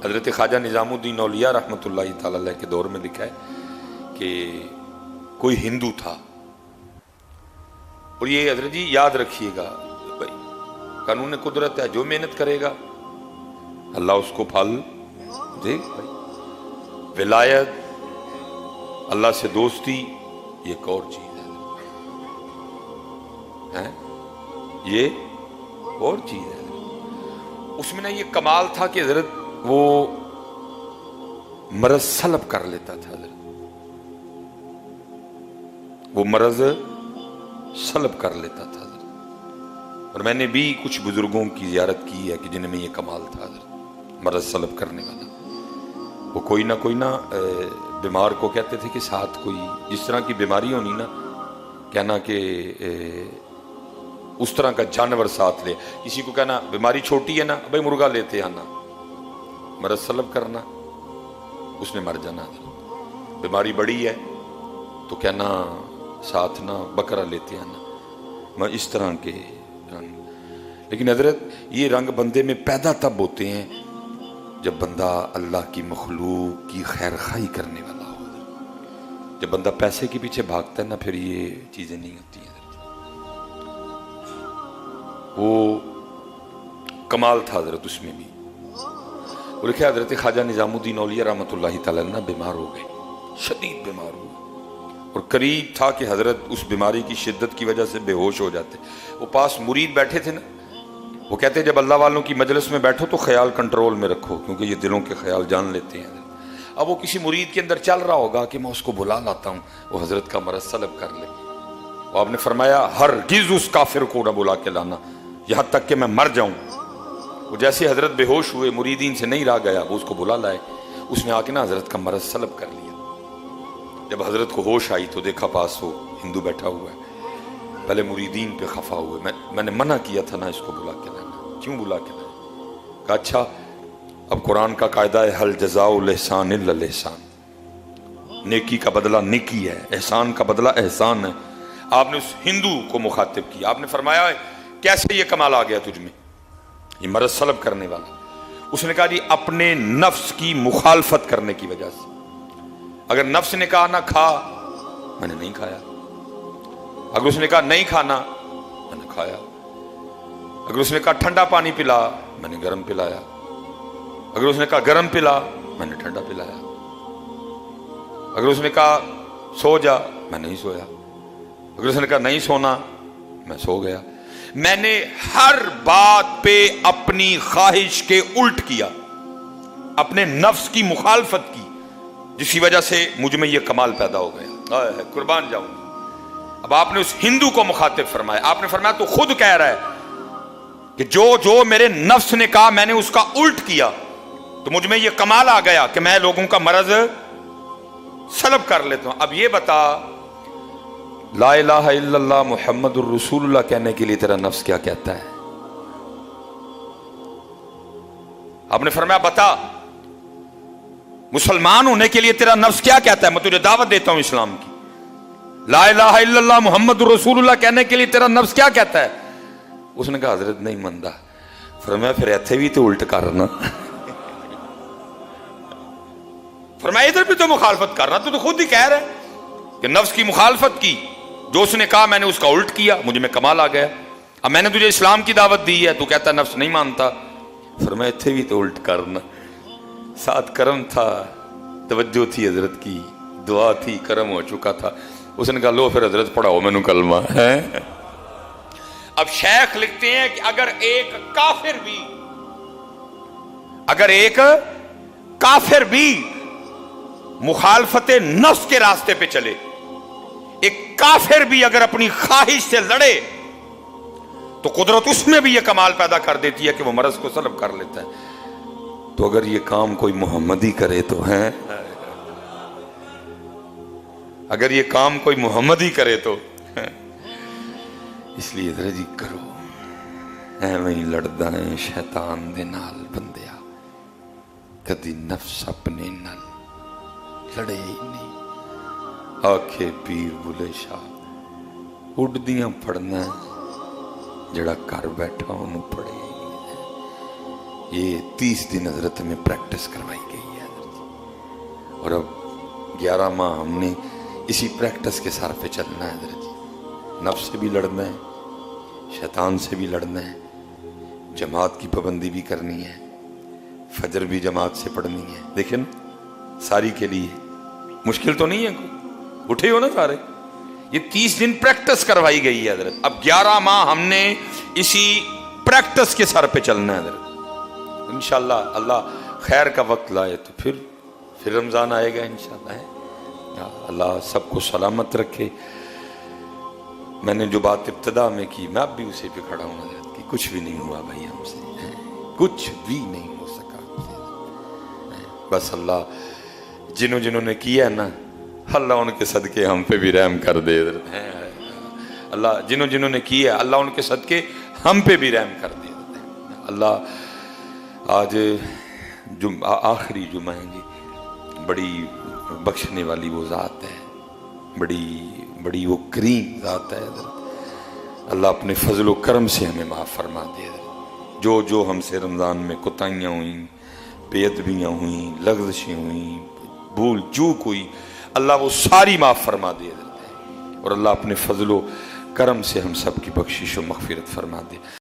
حضرت خواجہ نظام الدین اولیاء رحمۃ اللہ تعالی علیہ کے دور میں لکھا ہے کہ کوئی ہندو تھا، اور یہ حضرت جی یاد رکھیے گا بھائی، قانون قدرت ہے، جو محنت کرے گا اللہ اس کو پھل دے بھائی۔ ولایت، اللہ سے دوستی، یہ ایک اور چیز ہے، یہ اور چیز ہے۔ اس میں نا یہ کمال تھا کہ حضرت وہ مرض سلب کر لیتا تھا، حضرت وہ مرض سلب کر لیتا تھا حضرت۔ اور میں نے بھی کچھ بزرگوں کی زیارت کی ہے کہ جن میں یہ کمال تھا حضرت، مرض سلب کرنے والا۔ وہ کوئی نہ بیمار کو کہتے تھے کہ ساتھ کوئی جس طرح کی بیماری ہونی نا، کہنا کہ اس طرح کا جانور ساتھ لے۔ کسی کو کہنا بیماری چھوٹی ہے نا، بھائی مرغا لیتے آنا، مرض سلب کرنا، اس نے مر جانا۔ بیماری بڑی ہے تو کہنا ساتھ نہ بکرا لیتے آنا، میں اس طرح کے رنگ۔ لیکن حضرت یہ رنگ بندے میں پیدا تب ہوتے ہیں جب بندہ اللہ کی مخلوق کی خیر خواہی کرنے والا ہو۔ جب بندہ پیسے کے پیچھے بھاگتا ہے نا، پھر یہ چیزیں نہیں ہوتی ہیں۔ وہ کمال تھا حضرت اس میں بھی۔ اور لکھا حضرت خواجہ نظام الدین اولیاء رحمۃ اللہ تعالی عنہ بیمار ہو گئے، شدید بیمار ہو گئے، اور قریب تھا کہ حضرت اس بیماری کی شدت کی وجہ سے بے ہوش ہو جاتے۔ وہ پاس مرید بیٹھے تھے نا، وہ کہتے جب اللہ والوں کی مجلس میں بیٹھو تو خیال کنٹرول میں رکھو، کیونکہ یہ دلوں کے خیال جان لیتے ہیں۔ اب وہ کسی مرید کے اندر چل رہا ہوگا کہ میں اس کو بلا لاتا ہوں، وہ حضرت کا مرض سلب کر لے۔ اور آپ نے فرمایا ہرگز اس کافر کو نہ بلا کے لانا یہاں تک کہ میں مر جاؤں۔ وہ جیسے حضرت بے ہوش ہوئے، مریدین سے نہیں رہا گیا، وہ اس کو بلا لائے۔ اس نے آ کے نا حضرت کا مرض سلب کر لیا۔ جب حضرت کو ہوش آئی تو دیکھا پاس وہ ہندو بیٹھا ہوا ہے۔ پہلے مریدین پہ خفا ہوئے، میں نے منع کیا تھا نا اس کو بلا کے لانا، کیوں بلا کے لانا؟ کہا اچھا اب قرآن کا قاعدہ ہے حل جزاء الاحسان الا الاحسان، نیکی کا بدلہ نیکی ہے، احسان کا بدلہ احسان ہے۔ آپ نے اس ہندو کو مخاطب کیا، آپ نے فرمایا کیسے یہ کمال آ گیا تجھ میں، یہ مرض سلب کرنے والا؟ اس نے کہا جی اپنے نفس کی مخالفت کرنے کی وجہ سے۔ اگر نفس نے کہا نہ کھا، میں نے نہیں کھایا۔ اگر اس نے کہا نہیں کھانا، میں نے کھایا۔ اگر اس نے کہا ٹھنڈا پانی پلا، میں نے گرم پلایا۔ اگر اس نے کہا گرم پلا، میں نے ٹھنڈا پلایا۔ اگر اس نے کہا سو جا، میں نہیں سویا۔ اگر اس نے کہا نہیں سونا، میں سو گیا۔ میں نے ہر بات پہ اپنی خواہش کے الٹ کیا، اپنے نفس کی مخالفت کی، جس کی وجہ سے مجھ میں یہ کمال پیدا ہو گیا۔ قربان جاؤں۔ اب آپ نے اس ہندو کو مخاطب فرمایا، آپ نے فرمایا تو خود کہہ رہا ہے کہ جو میرے نفس نے کہا میں نے اس کا الٹ کیا، تو مجھ میں یہ کمال آ گیا کہ میں لوگوں کا مرض سلب کر لیتا ہوں۔ اب یہ بتا لا الہ الا اللہ محمد الرسول اللہ کہنے کے لیے تیرا نفس کیا کہتا ہے؟ آپ نے فرمایا بتا مسلمان ہونے کے لیے تیرا نفس کیا کہتا ہے، میں تجھے دعوت دیتا ہوں اسلام کی۔ لا الہ الا اللہ محمد الرسول اللہ کہنے کے لیے تیرا نفس کیا کہتا ہے؟ اس نے کہا حضرت نہیں مندا۔ فرمایا پھر ایتھے بھی تو الٹ کرنا، فرمایا ادھر بھی تو مخالفت کرنا، تو خود ہی کہہ رہے کہ نفس کی مخالفت کی، جو اس نے کہا میں نے اس کا الٹ کیا، مجھے میں کمال آ گیا۔ اب میں نے تجھے اسلام کی دعوت دی ہے، تو کہتا نفس نہیں مانتا۔ فرمایا اتھے بھی تو الٹ کرنا۔ ساتھ کرم تھا، توجہ تھی حضرت کی، دعا تھی، کرم ہو چکا تھا۔ اس نے کہا لو پھر حضرت پڑھاؤ میں نے کلمہ ہے۔ اب شیخ لکھتے ہیں کہ اگر ایک کافر بھی مخالفت نفس کے راستے پہ چلے، ایک کافر بھی اگر اپنی خواہش سے لڑے، تو قدرت اس میں بھی یہ کمال پیدا کر دیتی ہے کہ وہ مرض کو سلب کر لیتا ہے۔ تو اگر یہ کام کوئی محمدی کرے تو ہے، اگر یہ کام کوئی محمدی کرے تو اس لیے ذرا جی کرو ایویں ہی لڑدا ہے شیطان دے نال بندیا، کدی نفس اپنے نال لڑے ہی نہیں۔ آکھے پیر بلے شاہ اڈدیاں پڑھنا، جڑا گھر بیٹھا انہوں پڑھے، یہ 30 دن حضرت میں پریکٹس کروائی گئی ہے حضرت، اور اب 11 ماہ ہم نے اسی پریکٹس کے سار پہ چلنا ہے حضرت جی۔ نفس سے بھی لڑنا ہے، شیطان سے بھی لڑنا ہے، جماعت کی پابندی بھی کرنی ہے، فجر بھی جماعت سے پڑھنی ہے۔ دیکھیں ساری کے لیے مشکل تو نہیں ہے، کوئی اٹھے ہو نا سارے۔ یہ 30 دن پریکٹس کروائی گئی ہے حضرت، اب 11 ماہ ہم نے اسی پریکٹس کے سر پہ چلنا ہے حضرت۔ انشاءاللہ اللہ خیر کا وقت لائے تو پھر رمضان آئے گا انشاءاللہ۔ اللہ سب کو سلامت رکھے۔ میں نے جو بات ابتدا میں کی، میں اب بھی اسی پہ کھڑا ہوں حضرت کہ کچھ بھی نہیں ہوا بھائی ہم سے، کچھ بھی نہیں ہو سکا ہم سے۔ بس اللہ جنہوں نے کیا نا، اللہ ان کے صدقے ہم پہ بھی رحم کر دے حضرت۔ اللہ جنہوں نے کیا اللہ ان کے صدقے ہم پہ بھی رحم کر دے۔ اللہ آج آخری جمعہ ہے جی، بڑی بخشنے والی وہ ذات ہے، بڑی وہ کریم ذات ہے حضرت۔ اللہ اپنے فضل و کرم سے ہمیں معاف فرما دے حضرت۔ جو ہم سے رمضان میں کوتاہیاں ہوئیں، بے ادبیاں ہوئیں، لغزشیں ہوئیں، بھول چوک ہوئی، اللہ وہ ساری معاف فرما دے حضرت، اور اللہ اپنے فضل و کرم سے ہم سب کی بخشش و مغفرت فرما دے۔